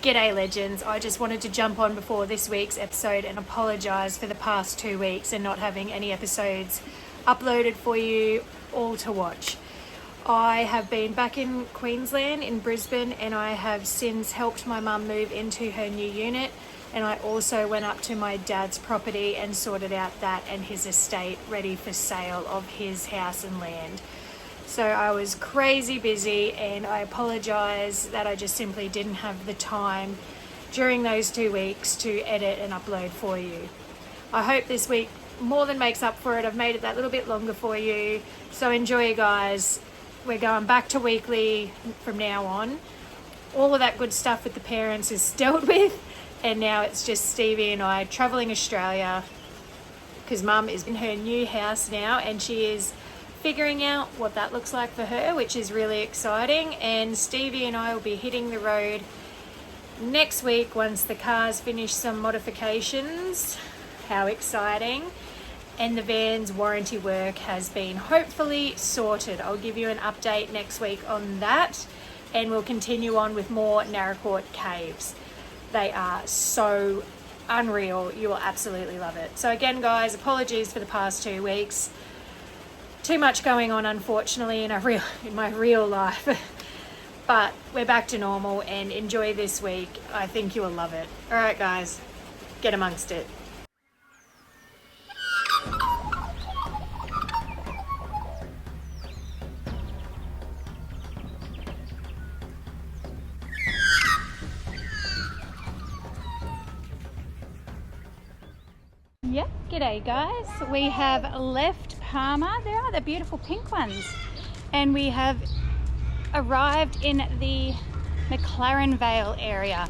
G'day legends, I just wanted to jump on before this week's episode and apologise for the past 2 weeks and not having any episodes uploaded for you all to watch. I have been back in Queensland, in Brisbane, and I have since helped my mum move into her new unit, and I also went up to my dad's property and sorted out that and his estate ready for sale of his house and land. So I was crazy busy, and I apologise that I just simply didn't have the time during those 2 weeks to edit and upload for you. I hope this week more than makes up for it. I've made it that little bit longer for you. So enjoy, guys. We're going back to weekly from now on. All of that good stuff with the parents is dealt with, and now it's just Stevie and I travelling Australia because Mum is in her new house now and she is figuring out what that looks like for her, which is really exciting. And Stevie and I will be hitting the road next week once the cars finish some modifications. How exciting. And the van's warranty work has been hopefully sorted. I'll give you an update next week on that, and we'll continue on with more Naracoorte Caves. They are so unreal. You will absolutely love it. So again, guys, apologies for the past 2 weeks. Too much going on, unfortunately, in my real life. But we're back to normal, and enjoy this week. I think you will love it. All right, guys, get amongst it. Yep, g'day guys. We have left Palmer. There are the beautiful pink ones. And we have arrived in the McLaren Vale area.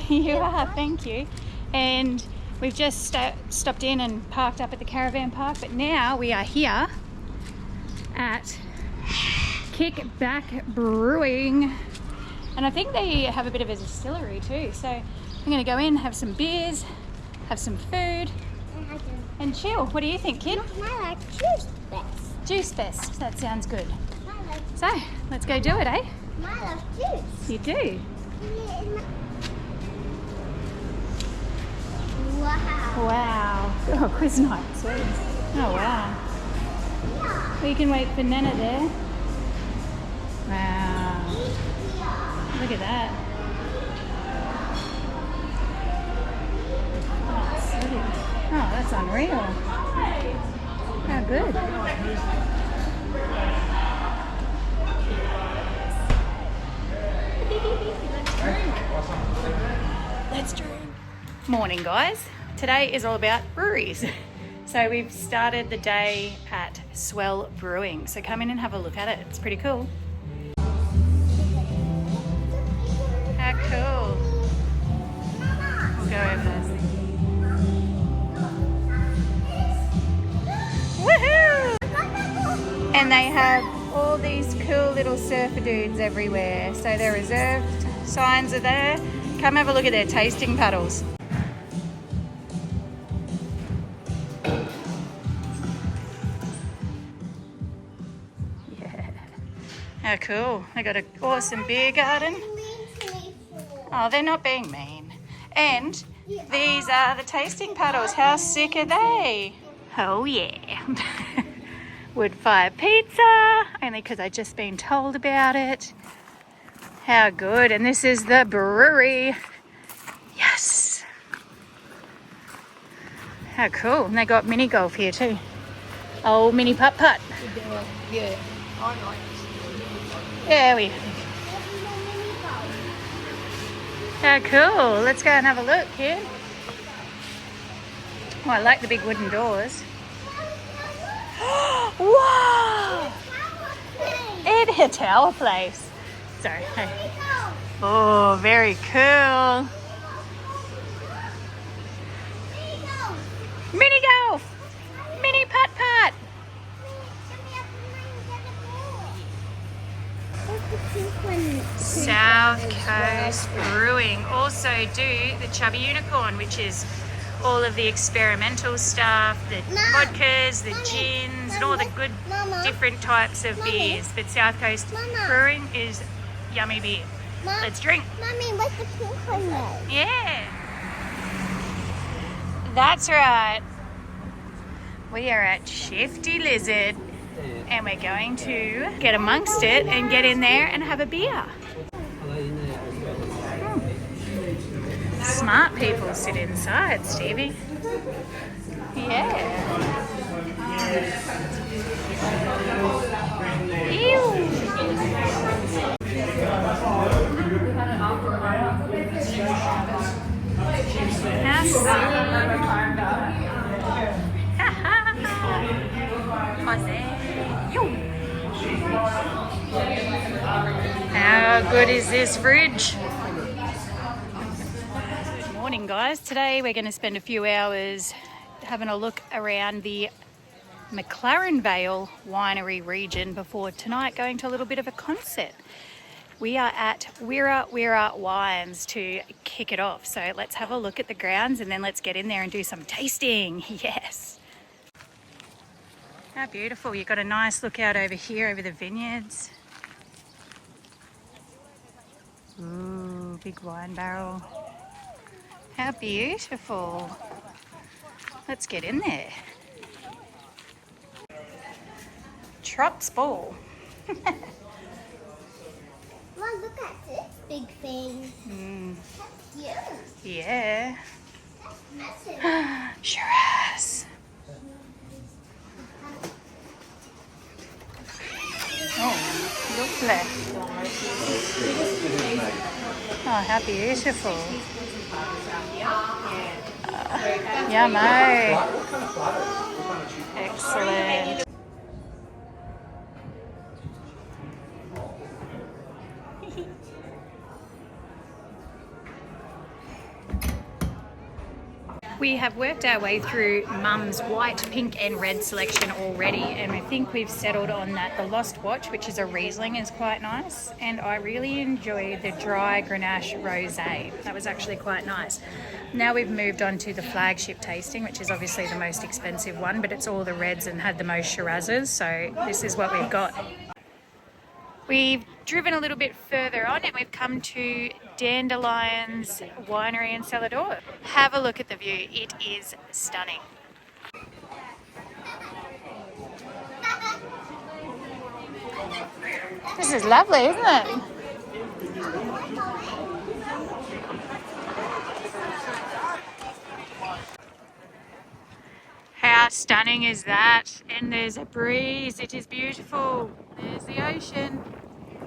You are, thank you. And we've just stopped in and parked up at the caravan park, but now we are here at Kickback Brewing. And I think they have a bit of a distillery too. So I'm gonna go in, have some beers, have some food, and chill. What do you think, kid? I like Juice Fest. Juice Fest. That sounds good. So, let's go do it, eh? I love juice. You do? Wow. Wow. Oh, quiz night, sweet. Oh, wow. We can wait for Nana there. Wow. Look at that. Oh, sweet. Oh, that's unreal. How good. Let's drink. Morning, guys. Today is all about breweries. So we've started the day at Swell Brewing. So come in and have a look at it. It's pretty cool. How cool. We'll go over there. Woohoo! And they have all these cool little surfer dudes everywhere. So their reserved signs are there. Come have a look at their tasting paddles. Yeah. How cool. They got an awesome beer garden. Oh, they're not being mean. And these are the tasting paddles. How sick are they? Oh yeah. Wood fire pizza, only because I've just been told about it. How good. And this is the brewery. Yes. How cool. And they got mini golf here too. Oh, mini putt-putt. Yeah, I like it. Yeah, how cool. Let's go and have a look, kid. Oh, I like the big wooden doors. Wow! It's a tower place. Sorry. Oh, very cool. Mini golf. Mini putt-putt. South Coast Brewing also do the Chubby Unicorn, which is all of the experimental stuff, the vodkas, the gins, and all the good different types of beers. But South Coast Brewing is yummy beer. Mom, Let's drink. Mommy, what's the pink one there? Yeah. That's right. We are at Shifty Lizard and we're going to get amongst it and get in there and have a beer. Smart people sit inside, Stevie. Yeah. Ew. How good is this fridge? Good morning, guys. Today we're going to spend a few hours having a look around the McLaren Vale winery region before tonight going to a little bit of a concert. We are at Wira Wira Wines to kick it off. So let's have a look at the grounds and then let's get in there and do some tasting. Yes. How beautiful. You've got a nice look out over here over the vineyards. Ooh, big wine barrel. How beautiful. Let's get in there. Trots Ball. Mom, look at this big thing. That's huge. Yeah. That's massive. Shiraz. Oh, lovely. Oh, how beautiful. Yummo. Excellent. We have worked our way through Mum's white, pink and red selection already, and I think we've settled on that the Lost Watch, which is a Riesling, is quite nice, and I really enjoy the dry Grenache Rosé. That was actually quite nice. Now we've moved on to the flagship tasting, which is obviously the most expensive one, but it's all the reds and had the most Shirazes, so this is what we've got. We've driven a little bit further on and we've come to Dandelion's Winery in Salvador. Have a look at the view. It is stunning. This is lovely, isn't it? How stunning is that? And there's a breeze. It is beautiful. There's the ocean.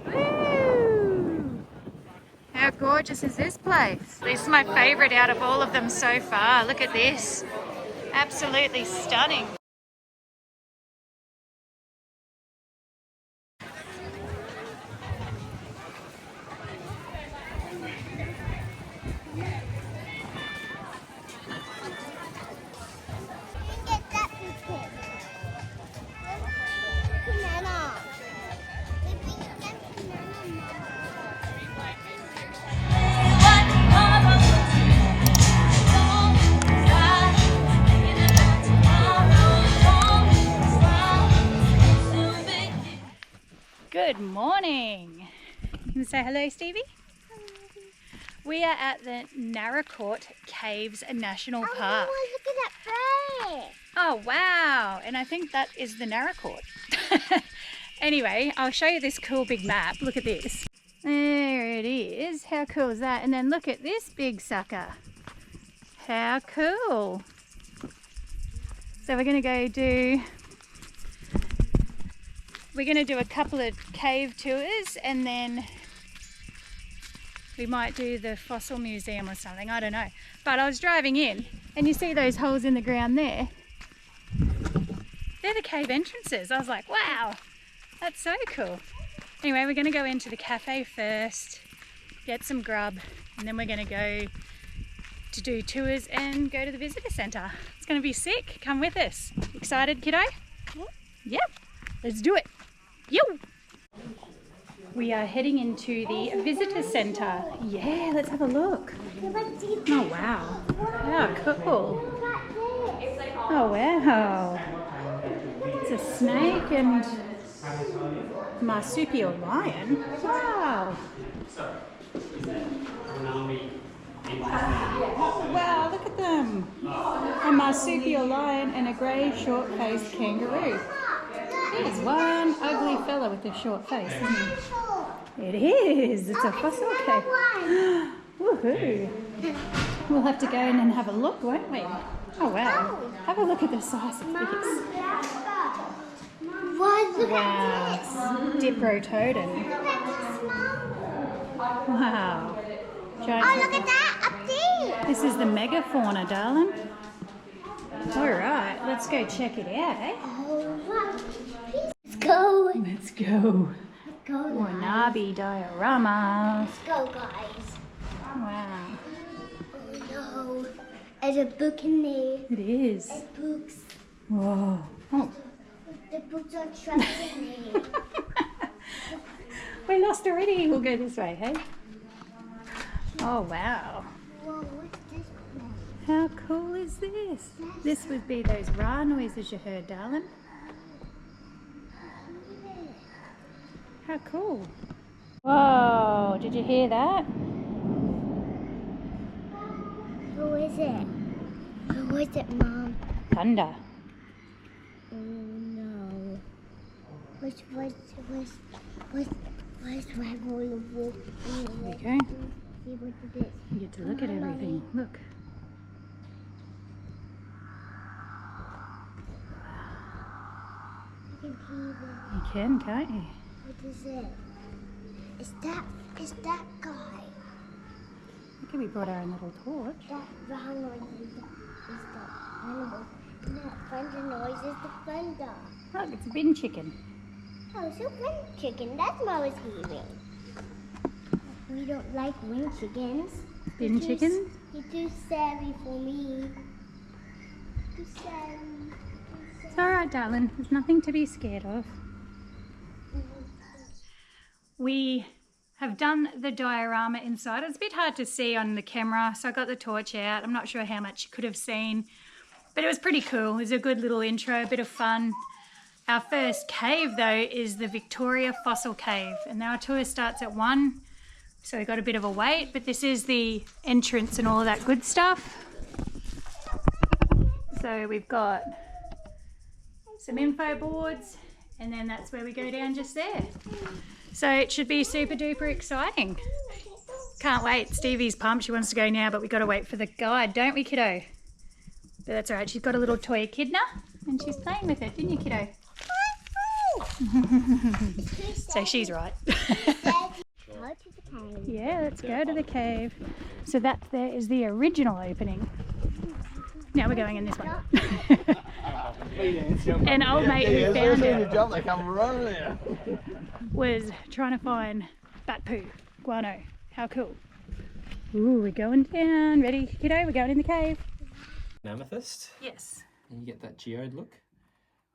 Woo! How gorgeous is this place? This is my favourite out of all of them so far. Look at this. Absolutely stunning. Get that picture. Banana. Maybe you get banana. Good morning. Can you say hello, Stevie? We are at the Naracoorte Caves National Park. Oh, look at that bird. Oh, wow. And I think that is the Naracoorte. Anyway, I'll show you this cool big map. Look at this. There it is. How cool is that? And then look at this big sucker. How cool. So we're going to do a couple of cave tours and then we might do the fossil museum or something, I don't know. But I was driving in and you see those holes in the ground there? They're the cave entrances. I was like, wow, that's so cool. Anyway, we're going to go into the cafe first, get some grub, and then we're going to go to do tours and go to the visitor centre. It's going to be sick. Come with us. Excited, kiddo? Yep. Let's do it. Yo! We are heading into the visitor centre. Yeah, let's have a look. Oh, wow. How cool. Oh, wow. It's a snake and marsupial lion. Wow. Oh, wow, look at them. A marsupial lion and a grey short-faced kangaroo. There's one ugly fella with a short face, isn't he? It is. It's a fossil cave. Woohoo. We'll have to go in and have a look, won't we? Oh, wow. Have a look at the size of this. Wow. Diprotodon. Wow. Oh, look at that up there. This is the megafauna, darling. All right, let's go check it out, eh? Let's go. Let's go. Let's go. Wanabe diorama. Let's go, guys. Wow. Oh no. There's a book in there. It is. There's books. Whoa. Oh. The books are trapped in there. We're lost already. We'll go this way, hey? Oh, wow. Whoa, what's this? How cool is this? This would be those rah noises you heard, darling. How cool. Whoa, did you hear that? Who is it? Who is it, Mom? Thunder. Oh no. What's right on the wall? There you go. See what it is. You get to look at everything. Look. You can see it. You can, can't you? What is it? Is that guy? Look, we brought our own little torch. That round noise is the animal. And that thunder noise is the thunder. Look, it's a bin chicken. Oh, so wind chicken. That's what I was hearing. We don't like wind chickens. Bin chickens? You're too scary for me. Too scary. It's alright, darling. There's nothing to be scared of. We have done the diorama inside. It's a bit hard to see on the camera, so I got the torch out. I'm not sure how much you could have seen, but it was pretty cool. It was a good little intro, a bit of fun. Our first cave, though, is the Victoria Fossil Cave, and our tour starts at 1, so we got a bit of a wait, but this is the entrance and all of that good stuff. So we've got some info boards, and then that's where we go down just there. So it should be super duper exciting. Can't wait. Stevie's pumped. She wants to go now, but we got to wait for the guide, don't we, kiddo? But that's all right. She's got a little toy echidna, and she's playing with it, didn't you, kiddo? So she's right. Yeah, let's go to the cave. So that there is the original opening. Now we're going in this one. An old mate who found it was trying to find bat poo, guano. How cool. Ooh, we're going down. Ready, kiddo? We're going in the cave. Amethyst, Yes. and you get that geode look.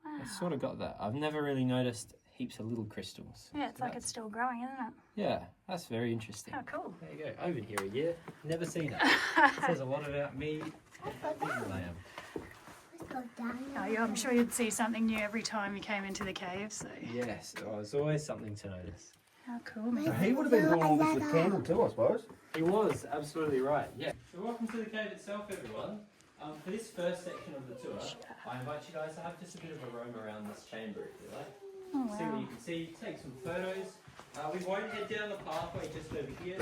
Wow. It's sort of got that. I've never really noticed heaps of little crystals. Yeah, it's like it's still growing, isn't it? Yeah, that's very interesting. How cool. There you go. I've been here a year. Never seen it. It says a lot about me. How big I am. Let's go down. Oh, yeah, I'm sure you'd see something new every time you came into the cave, so Yes, there's always something to notice. how cool, man. So he would have been doing all this with candle too, I suppose. He was absolutely right. Yeah. So welcome to the cave itself, everyone. For this first section of the tour, I invite you guys to have just a bit of a roam around this chamber, if you like. Oh, See what wow. you can see, take some photos. We won't head down the pathway just over here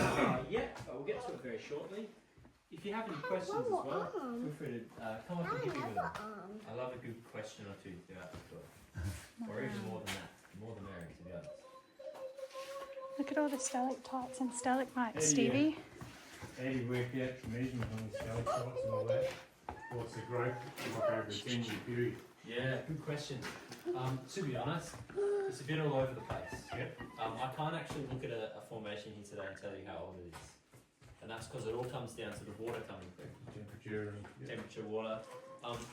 yet, but we'll get to it very shortly. If you have any questions as well, feel free to come up and give me a I love a good question or two throughout the tour. Or even more than that. More the merrier, to be honest. Look at all the stalactites and stalagmites, Stevie. How do you work out the measurement on the stalactites and all that? What's the growth like over a 10-year period? Yeah, good question. To be honest, it's a bit all over the place. Yep. I can't actually look at a formation here today and tell you how old it is. And that's because it all comes down to the water coming through. Temperature and Temperature, water.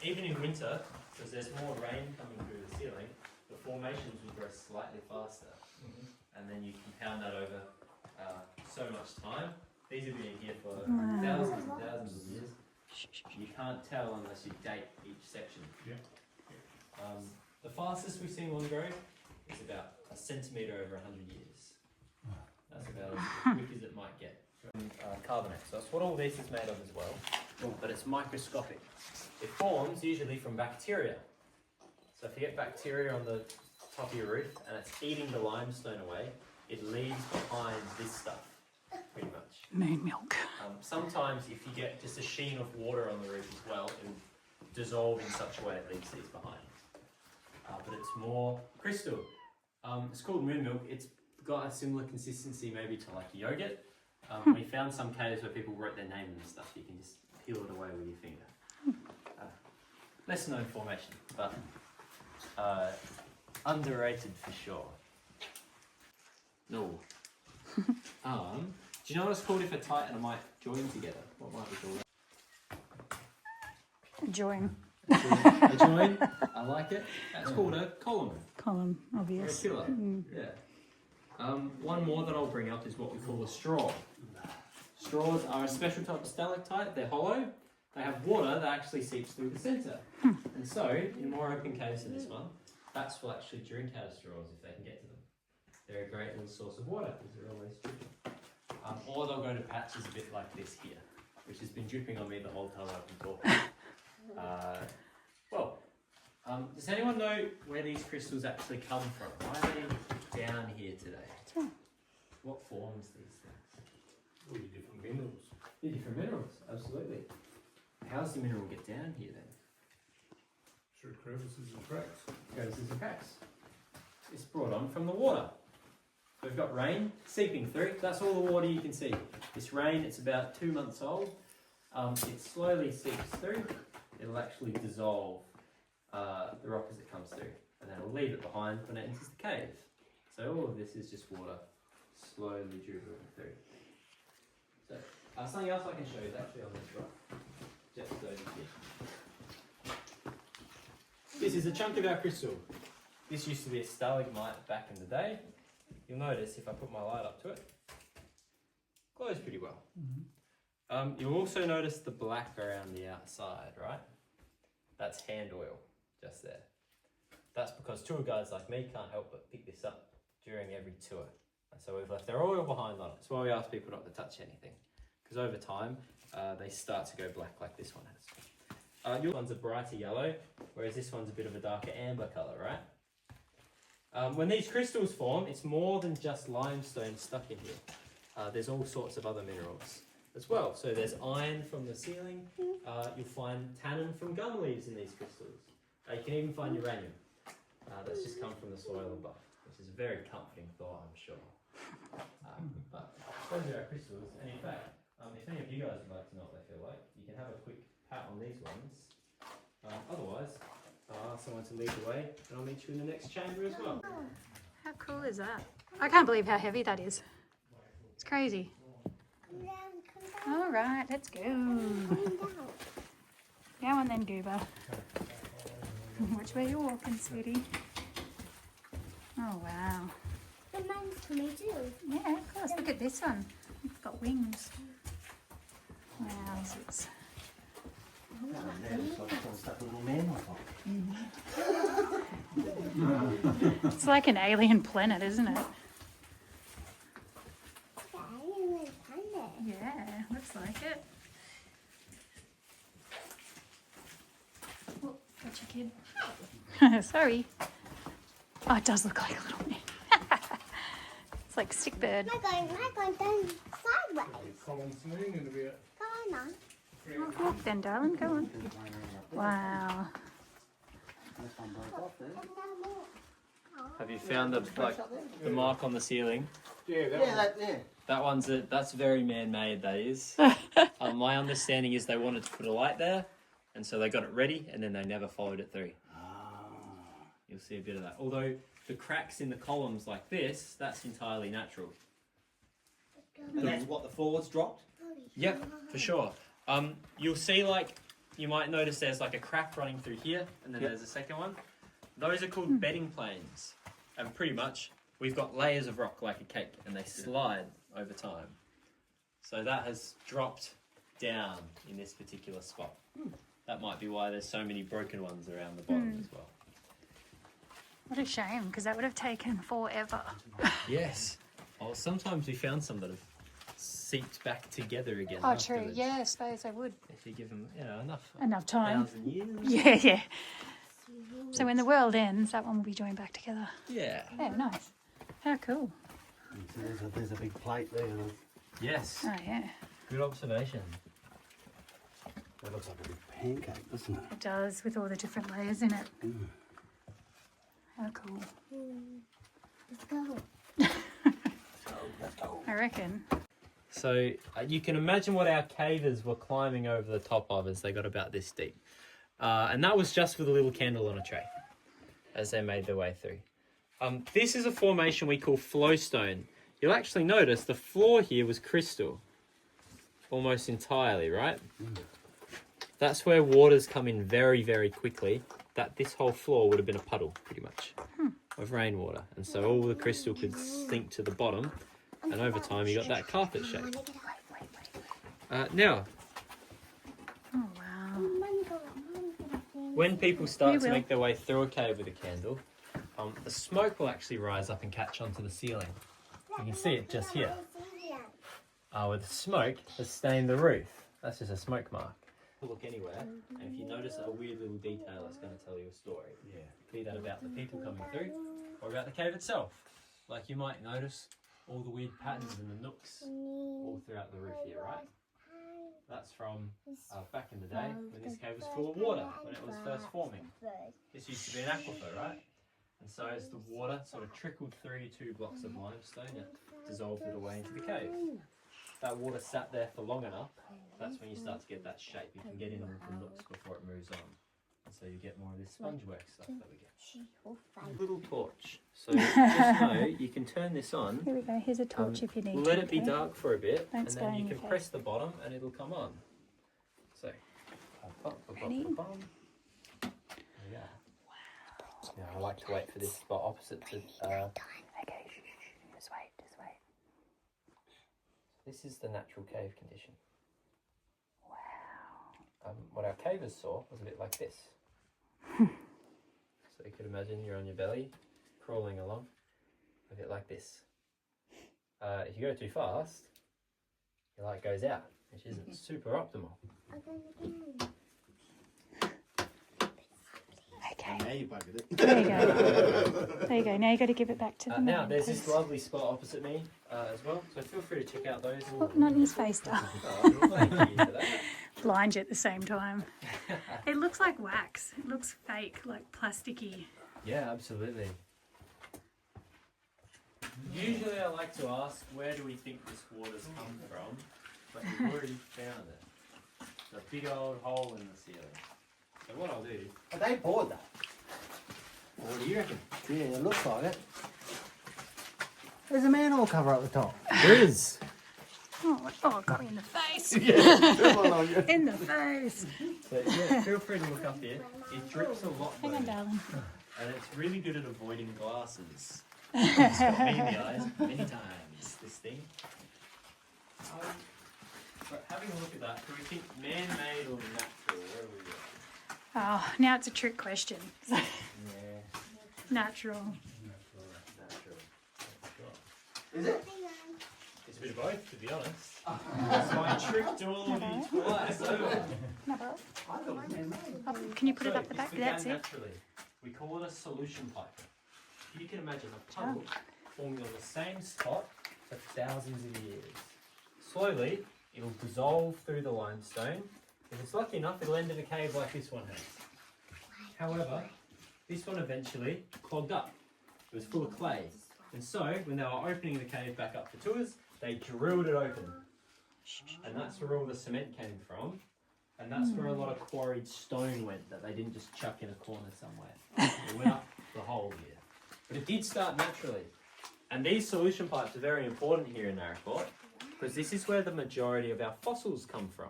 Even in winter, because there's more rain coming through the ceiling, the formations will grow slightly faster. And then you compound that over so much time. These have been here for thousands and thousands of years. You can't tell unless you date each section. Yeah. The fastest we've seen one grow is about a centimetre over 100 years. That's about as quick as it might get. Carbonate. So that's what all this is made of as well, but it's microscopic. It forms usually from bacteria. So if you get bacteria on the top of your roof and it's eating the limestone away, it leaves behind this stuff, pretty much. Moon milk. Sometimes if you get just a sheen of water on the roof as well, it will dissolve in such a way it leaves these behind. But it's more crystal. It's called moon milk. It's got a similar consistency maybe to like yogurt. We found some caves where people wrote their name and stuff. You can just peel it away with your finger. Less known formation, but underrated for sure. No. Do you know what it's called if a tight and a mic join together? What might we call that? Join. A join. I like it. That's called a column. Column, Or a obvious. pillar. Yeah. One more that I'll bring up is what we call a straw. Straws are a special type of stalactite. They're hollow. They have water that actually seeps through the centre. And so, in more open caves than this one, bats will actually drink out of straws if they can get to them. They're a great little source of water because they're always dripping. Or they'll go to patches a bit like this here, which has been dripping on me the whole time I've been talking. Does anyone know where these crystals actually come from? Why are they down here today? What forms these things? All your different minerals. The different minerals, absolutely. How does the mineral get down here then? Through crevices and cracks. Crevices and cracks. It's brought on from the water. So we've got rain seeping through. That's all the water you can see. This rain, it's about 2 months old. It slowly seeps through. It'll actually dissolve the rock as it comes through. And then it'll leave it behind when it enters the cave. So all of this is just water slowly dribbling through. So something else I can show you is actually on this rock. Just over here. This is a chunk of our crystal. This used to be a stalagmite back in the day. You'll notice if I put my light up to it, glows pretty well. You'll also notice the black around the outside, right? That's hand oil, just there. That's because tour guides like me can't help but pick this up during every tour. And so we've left their oil behind on it. That's why we ask people not to touch anything. Because over time, they start to go black like this one has. Your one's a brighter yellow, whereas this one's a bit of a darker amber colour, right? When these crystals form, it's more than just limestone stuck in here. There's all sorts of other minerals as well. So there's iron from the ceiling. You'll find tannin from gum leaves in these crystals. You can even find uranium. That's just come from the soil above, which is a very comforting thought, I'm sure. But those are our crystals, and in fact, if any of you guys would like to know what they feel like, you can have a quick pat on these ones. Otherwise, I'll ask someone to lead the way, and I'll meet you in the next chamber as well. How cool is that? I can't believe how heavy that is. It's crazy. All right, let's go. Go on then, Goober. Which way you walking, sweetie? Oh, wow. The mine's for me too. Yeah, of course. Look at this one. It's got wings. Wowzers. It's like an alien planet, isn't it? Yeah, looks like it. Oh, gotcha, kid. Sorry. Oh, it does look like a little man. It's like stick bird. We're going down sideways. Common soon in a bit. Go on. Oh, walk then, darling. Go on. Wow. Have you found the mark on the ceiling? Yeah, That one's that's very man-made. That is. My understanding is they wanted to put a light there, and so they got it ready, and then they never followed it through. You'll see a bit of that. Although the cracks in the columns like this, that's entirely natural. And that's what the forwards dropped? Yep, for sure. You'll see you might notice there's like a crack running through here, and then there's a second one. Those are called bedding planes, and pretty much we've got layers of rock like a cake, and they slide over time. So that has dropped down in this particular spot. That might be why there's so many broken ones around the bottom as well. What a shame, because that would have taken forever. Yes, Oh, sometimes we found some that have seeped back together again. Oh, true. afterwards. Yeah, I suppose I would. If you give them, enough Time. 1,000 years. Yeah, yeah. So when the world ends, that one will be joined back together. Yeah. Yeah, nice. How cool. There's a big plate there. Yes. Oh, yeah. Good observation. That looks like a big pancake, doesn't it? It does, with all the different layers in it. How cool. Let's go. Let's go. I reckon. So you can imagine what our cavers were climbing over the top of as they got about this deep. And that was just with a little candle on a tray as they made their way through. This is a formation we call flowstone. You'll actually notice the floor here was crystal, almost entirely, right? That's where waters come in very, very quickly. This whole floor would have been a puddle, pretty much, of rainwater. And so all the crystal could sink to the bottom, and over time you got that carpet shape. Now, Oh, wow. when people start to make their way through a cave with a candle, the smoke will actually rise up and catch onto the ceiling. You can see it just here. Where the smoke has stained the roof. That's just a smoke mark. Look anywhere, and if you notice a weird little detail, it's going to tell you a story. Yeah. Be that about the people coming through, or about the cave itself. Like you might notice all the weird patterns in the nooks all throughout the roof here, right? That's from back in the day when this cave was full of water, when it was first forming. This used to be an aquifer, right? And so as the water sort of trickled through 2 blocks of limestone, it dissolved it away into the cave. That water sat there for long enough, that's when you start to get that shape. You can get in with the nooks before it moves on. And so you get more of this sponge work stuff that we get. Little torch. So just know you can turn this on. Here we go. Here's a torch if you need Let it be dark for a bit, Don't and stay then in you your can face. press the bottom and it'll come on. So, Ready? There we go. Wow. Now I like to wait for this spot opposite to. Okay, just wait, just wait. This is the natural cave condition. Wow. What our cavers saw was a bit like this. So you could imagine you're on your belly, crawling along, a bit like this. If you go too fast, your light goes out, which isn't super optimal. Okay. Now you buggered it. There you go. There you go. Now you got to give it back to the Now man, there's this please. lovely spot opposite me as well, so feel free to check out those. Oh, not in his face, though. Oh, thank you for that. Blind you at the same time. It looks like wax. It looks fake, like plasticky. Yeah, absolutely. Usually I like to ask, where do we think this water's come from? But we've already found it. It's a big old hole in the ceiling. So what I'll do... But they bored that. What do you reckon? Yeah, it looks like it. There's a manhole cover up the top. There is. Oh, it got me in the face. Yeah. In the face. So yeah, feel free to look up here. It drips a lot though, Hang on, darling. and it's really good at avoiding glasses. It's got me in the eyes many times, this thing. But having a look at that, do we think man-made or natural? Where are we at? Oh, now it's a trick question. Yeah, Natural. natural. Is it? It's a bit of both, to be honest. So I tricked all of you twice over. No, but I thought it was man-made. can you put it So up the this back? began That's it. naturally. We call it a solution pipe. You can imagine a puddle forming on the same spot for thousands of years. Slowly, it'll dissolve through the limestone. If it's lucky enough, it'll end in a cave like this one has. However, this one eventually clogged up. It was full of clay. And so, when they were opening the cave back up for tours, they drilled it open. And that's where all the cement came from. And that's where a lot of quarried stone went that they didn't just chuck in a corner somewhere. It went up the hole here. But it did start naturally. And these solution pipes are very important here in Naracoorte because this is where the majority of our fossils come from.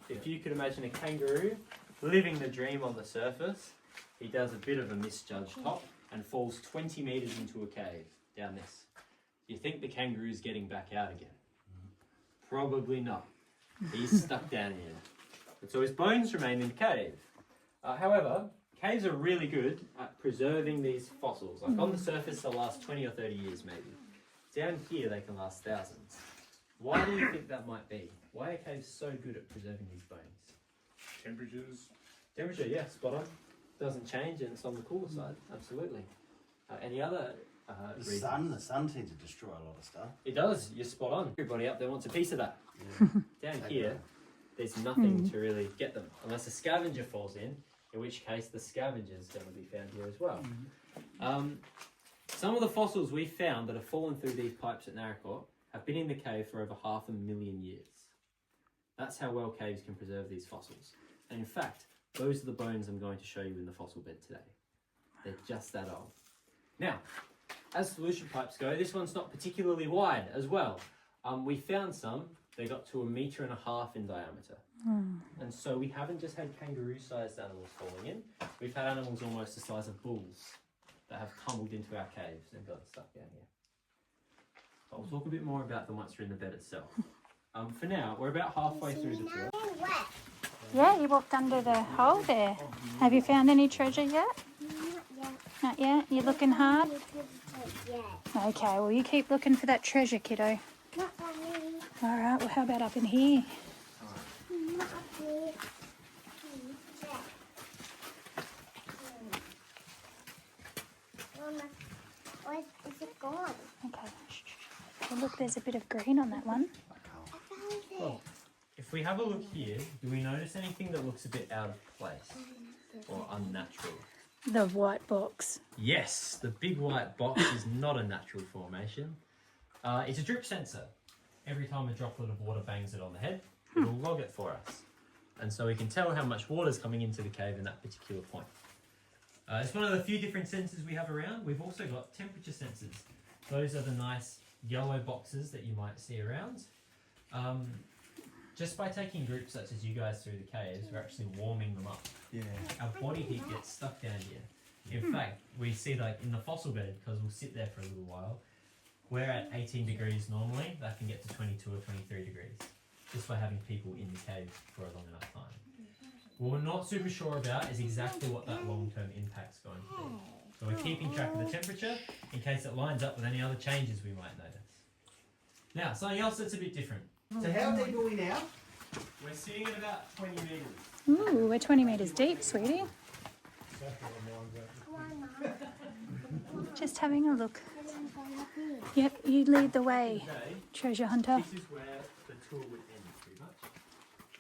If you could imagine a kangaroo living the dream on the surface, he does a bit of a misjudged hop and falls 20 metres into a cave down this. Do you think the kangaroo's getting back out again? Probably not. He's stuck down here. And so his bones remain in the cave. However, caves are really good at preserving these fossils. Like on the surface, they'll last 20 or 30 years maybe. Down here, they can last thousands. Why do you think that might be? Why are caves so good at preserving these bones? Temperatures. Temperature, yeah, spot on. Doesn't change and it's on the cooler side, absolutely. Any other reasons? The sun seems to destroy a lot of stuff. It does, you're spot on. Everybody up there wants a piece of that. Down here, there's nothing to really get them, unless a scavenger falls in which case the scavenger's going to be found here as well. Some of the fossils we found that have fallen through these pipes at Naracoorte have been in the cave for over 500,000 years. That's how well caves can preserve these fossils. And in fact, those are the bones I'm going to show you in the fossil bed today. They're just that old. Now, as solution pipes go, this one's not particularly wide as well. We found some, they got to 1.5 meters in diameter. And so we haven't just had kangaroo-sized animals falling in, we've had animals almost the size of bulls that have tumbled into our caves and got stuck down here. But we'll talk a bit more about them once we're in the bed itself. For now, we're about halfway through the tour. Yeah, you walked under the hole there. Have you found any treasure yet? Not yet? You're looking hard? Okay, well you keep looking for that treasure, kiddo. Not for me. Alright, well how about up in here? Not for me. Mama, what is it gone? Okay. Well, look, there's a bit of green on that one. I found it. Well, if we have a look here, do we notice anything that looks a bit out of place or unnatural? The white box. Yes, the big white box is not a natural formation. It's a drip sensor. Every time a droplet of water bangs it on the head, it'll log it for us. And so we can tell how much water is coming into the cave in that particular point. It's one of the few different sensors we have around. We've also got temperature sensors. Those are the nice yellow boxes that you might see around. Just by taking groups such as you guys through the caves, we're actually warming them up. Yeah. Our body heat gets stuck down here. In fact, we see like in the fossil bed, because we'll sit there for a little while, we're at 18 degrees normally, that can get to 22 or 23 degrees, just by having people in the cave for a long enough time. What we're not super sure about is exactly what that long-term impact's going to be. So we're keeping track of the temperature in case it lines up with any other changes we might notice. Now, something else that's a bit different. So how deep are we now? We're sitting at about 20 metres. Ooh, we're 20 metres deep, sweetie. Come on, Mom. Just having a look. I didn't find it. Yep, you lead the way, Today, treasure hunter. this is where the tour would end, pretty much.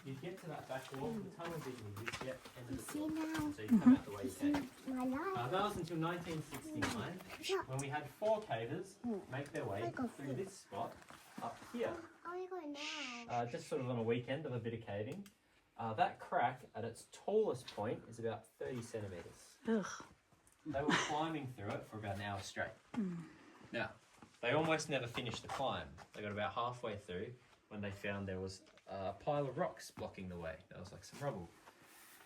You get to that back wall, the tunnel isn't this yet, end of the See floor. now. So you come out the way you See came. my life. That was until 1969, when we had 4 cavers make their way through this spot up here. Oh, you're going now. Just sort of on a weekend of a bit of caving. That crack at its tallest point is about 30 centimetres. Ugh. They were climbing through it for about an hour straight. Now, they almost never finished the climb. They got about halfway through when they found there was a pile of rocks blocking the way. That was like some rubble.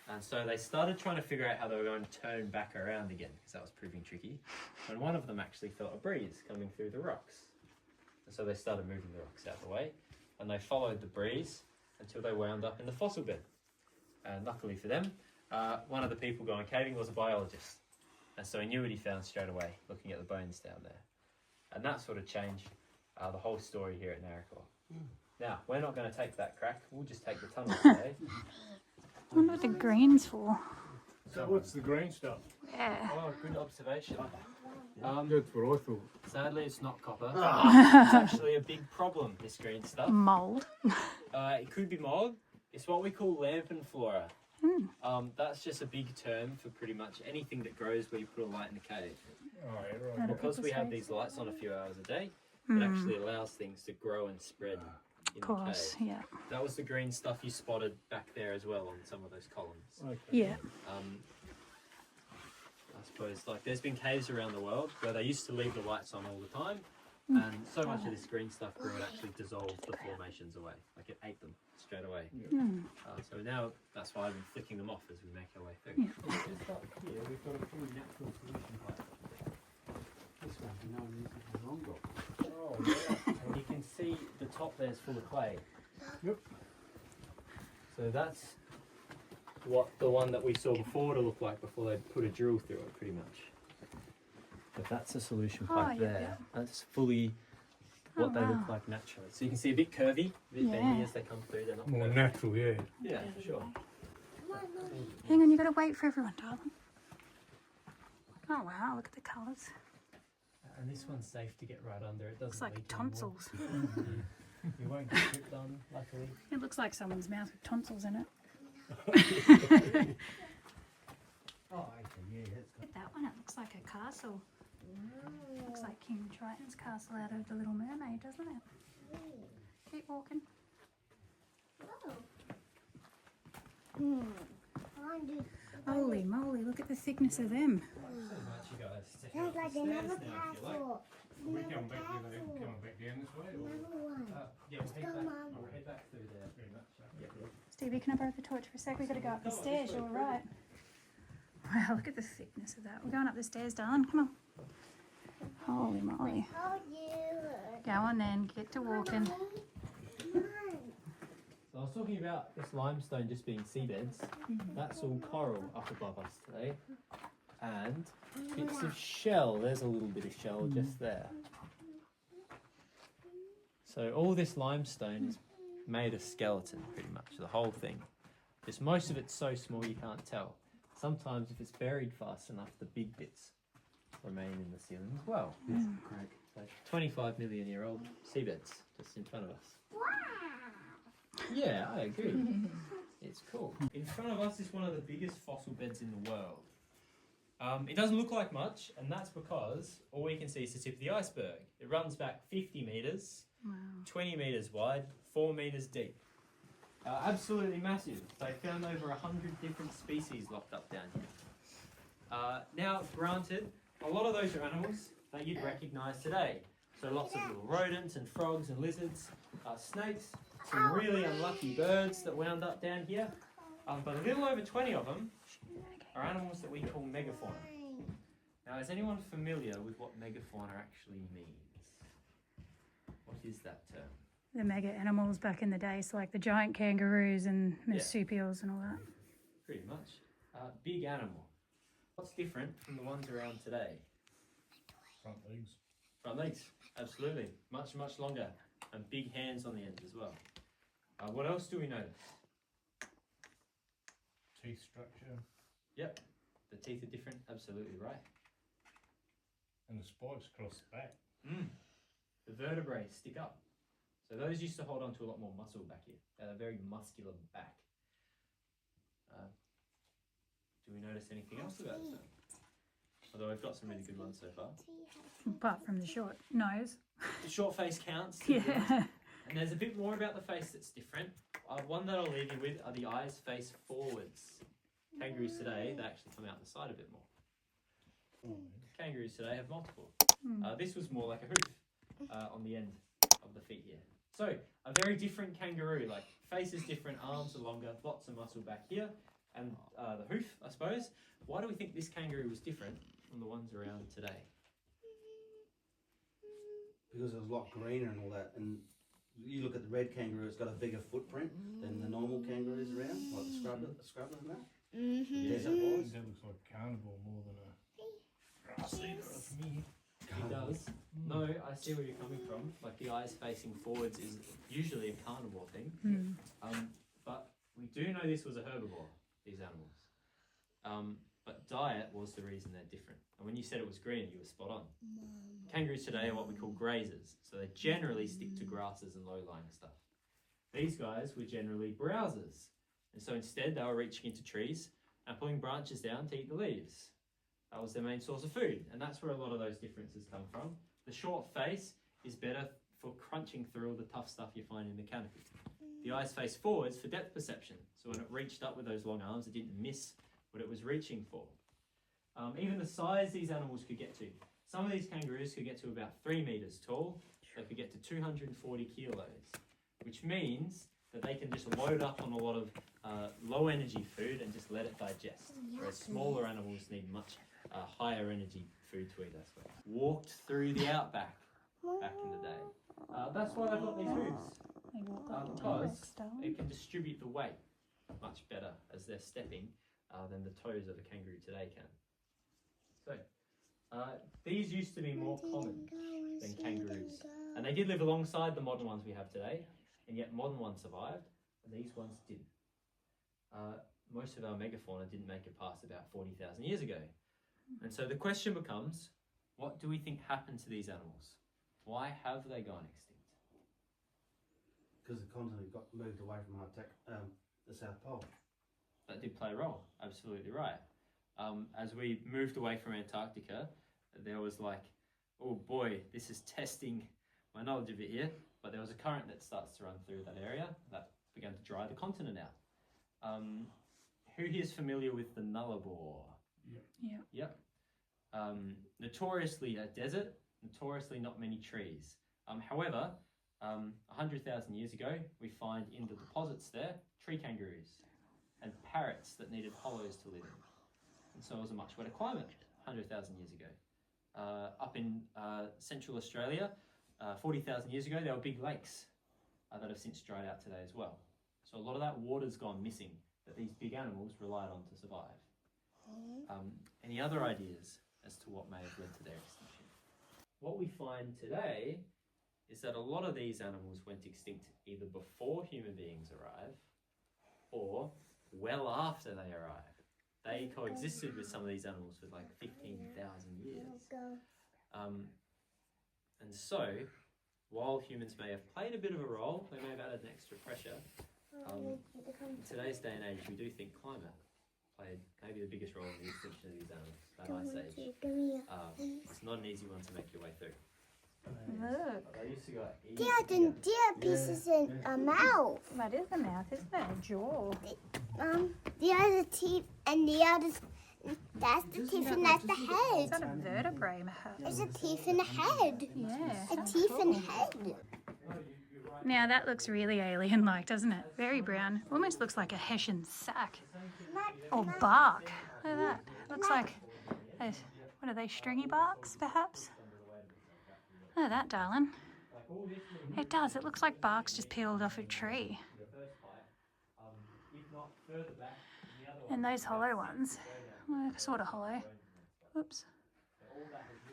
And so they started trying to figure out how they were going to turn back around again, because that was proving tricky. And one of them actually felt a breeze coming through the rocks. And so they started moving the rocks out of the way, and they followed the breeze until they wound up in the fossil bed. And luckily for them, one of the people going caving was a biologist. And so he knew what he found straight away, looking at the bones down there. And that sort of changed the whole story here at Naracoorte. Now, we're not going to take that crack, we'll just take the tunnel today. I wonder what the green's for. So what's the green stuff? Yeah. Oh, good observation. That's what I thought. Sadly, it's not copper. It's actually a big problem, this green stuff. Mould. It could be mold. It's what we call lamp flora. That's just a big term for pretty much anything that grows where you put a light in the cave. Oh, yeah, right. Because we have these lights on a few hours a day, it actually allows things to grow and spread in Of the course, cave. yeah. That was the green stuff you spotted back there as well on some of those columns. Okay. Yeah. I suppose like there's been caves around the world where they used to leave the lights on all the time, and so much of this green stuff grew it actually dissolved the formations away, like it ate them straight away. So now that's why I've been flicking them off as we make our way through. Just up here we've got a fully natural solution pipe. This one, no one uses the wrong box. Oh yeah. And you can see the top there's full of clay. Yep. So that's what the one that we saw before to look like before they put a drill through it, pretty much. But that's a solution pipe yeah, there. That's fully what they wow. look like naturally. So you can see a bit curvy, a bit bendy as they come through. They're not More perfect. natural, yeah. Yeah, for sure. Hang on, you got to wait for everyone, darling. Oh wow, look at the colours. And this one's safe to get right under. It doesn't Looks like leak anymore. tonsils. You won't get dripped on, luckily. It looks like someone's mouth with tonsils in it. Oh, okay, yeah, that's Look at that one, it looks like a castle. Looks like King Triton's castle out of The Little Mermaid, doesn't it? Keep walking. Holy moly, look at the thickness of them. So much, you guys. To Sounds like stairs another now, if you like. castle. Are we Another coming back, castle. coming back down this way? Or? Another one. Yeah, we'll head Come back. on. We'll head back through there. Very much. Yeah. Stevie, can I borrow the torch for a sec? We've got to go up the stairs, you're all right. Wow, look at the thickness of that. We're going up the stairs, darling. Come on. Holy moly. Hold you. Go on then, get to walking. Come on. So I was talking about this limestone just being seabeds. That's all coral up above us today. And bits of shell. There's a little bit of shell just there. So all this limestone is made of skeleton pretty much, the whole thing. Just most of it's so small you can't tell. Sometimes if it's buried fast enough, the big bits remain in the ceiling as well. So 25 million year old seabeds just in front of us. Yeah, I agree. It's cool. In front of us is one of the biggest fossil beds in the world. It doesn't look like much, and that's because all we can see is the tip of the iceberg. It runs back 50 metres, 20 metres wide, 4 metres deep. Absolutely massive. They found over 100 different species locked up down here. Now, granted, a lot of those are animals that you'd recognise today. So lots of little rodents and frogs and lizards, snakes, some really unlucky birds that wound up down here. But a little over 20 of them are animals that we call megafauna. Now, is anyone familiar with what megafauna actually means? What is that term? The mega animals back in the day, so like the giant kangaroos and marsupials and all that. Pretty much. Big animal. What's different from the ones around today? Front legs. Front legs, absolutely. Much, much longer. And big hands on the end as well. What else do we notice? Teeth structure. Yep, the teeth are different, absolutely right. And the spikes across the back. The vertebrae stick up. So those used to hold on to a lot more muscle back here. They had a very muscular back. Do we notice anything else about this one? Although I've got some really good ones so far. Apart from the short nose. The short face counts. Yeah. And there's a bit more about the face that's different. One that I'll leave you with are the eyes face forwards. Kangaroos today, they actually come out the side a bit more. Kangaroos today have multiple. This was more like a hoof on the end of the feet here. So, a very different kangaroo, like face is different, arms are longer, lots of muscle back here, and the hoof, I suppose. Why do we think this kangaroo was different from the ones around today? Because it was a lot greener and all that, and you look at the red kangaroo, it's got a bigger footprint than the normal kangaroos around, like the scrubber and that. Desert wise. That looks like a carnivore more than a grass eater of me. It does. No, I see where you're coming from. Like the eyes facing forwards is usually a carnivore thing. But we do know this was a herbivore, these animals. But diet was the reason they're different. And when you said it was green, you were spot on. Kangaroos today are what we call grazers. So they generally stick to grasses and low-lying stuff. These guys were generally browsers. And so instead, they were reaching into trees and pulling branches down to eat the leaves. That was their main source of food. And that's where a lot of those differences come from. The short face is better for crunching through all the tough stuff you find in the canopy. The eyes face forwards for depth perception. So when it reached up with those long arms, it didn't miss what it was reaching for. Even the size these animals could get to. Some of these kangaroos could get to about 3 meters tall. They could get to 240 kilos, which means that they can just load up on a lot of low energy food and just let it digest. Whereas smaller animals need much higher energy food to eat, I suppose. Walked through the outback back in the day. That's why they've got these hooves. They walk up to Because it can distribute the weight much better as they're stepping than the toes of a kangaroo today can. So, These used to be more common than kangaroos. And they did live alongside the modern ones we have today, and yet modern ones survived, and these ones didn't. Most of our megafauna didn't make it past about 40,000 years ago. And so the question becomes, what do we think happened to these animals? Why have they gone extinct? Because the continent got moved away from the South Pole. That did play a role, absolutely right. As we moved away from Antarctica, there was like, oh boy, this is testing my knowledge of it here, but there was a current that starts to run through that area that began to dry the continent out. Who here is familiar with the Nullarbor? Yeah. Yep. Notoriously a desert, notoriously not many trees. However, 100,000 years ago, we find in the deposits there tree kangaroos and parrots that needed hollows to live in. And so it was a much wetter climate 100,000 years ago. Up in central Australia, 40,000 years ago, there were big lakes that have since dried out today as well. So a lot of that water's gone missing that these big animals relied on to survive. Any other ideas as to what may have led to their extinction? What we find today is that a lot of these animals went extinct either before human beings arrived or well after they arrived. They coexisted with some of these animals for like 15,000 years. And so, while humans may have played a bit of a role, they may have added an extra pressure, in today's day and age we do think climate played maybe the biggest role in the extinction of these animals, that ice age. It's not an easy one to make your way through. Look. They used to go Deer pieces in a mouth. That is a mouth, isn't it? A jaw. The other teeth and the other. That's the teeth and that's the Is head. that a vertebrae? There's a teeth in the head. Yeah. A teeth in the head. Now that looks really alien-like, doesn't it? Very brown. Almost looks like a Hessian sack. Or bark. Look at that. Looks like, what are they, stringy barks, perhaps? Look at that, darling. It does. It looks like bark's just peeled off a tree. And those hollow ones, well, sort of hollow. Oops.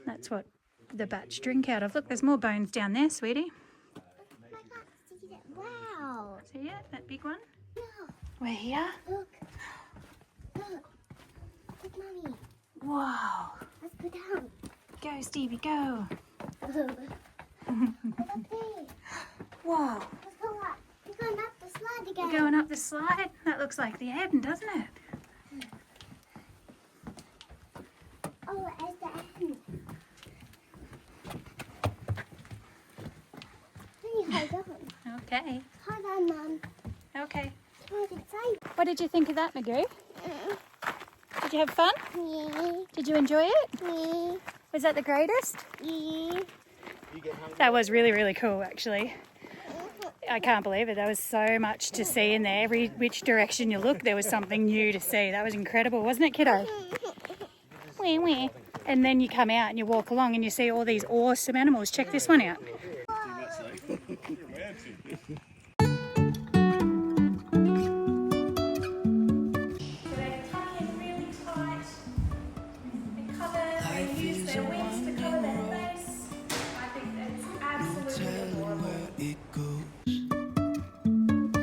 That's what the bats drink out of. Look, there's more bones down there, sweetie. Wow. See it? That big one? No. We're here. Look. Look. Look, Mommy. Wow. Let's go down. Go, Stevie, go. Look there. Wow. Let's go up. We're going up the slide again. We're going up the slide. That looks like the end, doesn't it? Oh, it's the end. Hold on. Okay. Hold on, Mum. Okay. Hold it tight. What did you think of that, Magoo? Did you have fun? Yeah. Did you enjoy it? Yeah. Was that the greatest? Yeah. That was really, really cool, actually. I can't believe it. There was so much to see in there. Every which direction you look, there was something new to see. That was incredible, wasn't it, kiddo? Wee wee. And then you come out and you walk along and you see all these awesome animals. Check this one out.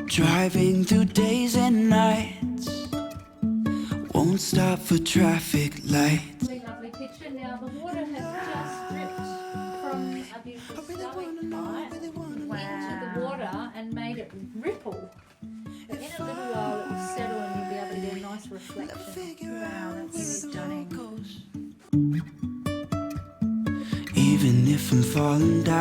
Driving through days and nights, won't stop for traffic lights. Lovely picture. Now the water has just dripped from a beautiful stalagmite into the water and made it ripple. But in a little while it will settle and you'll be able to get a nice reflection. Wow, that's stunning. Even if I'm falling down.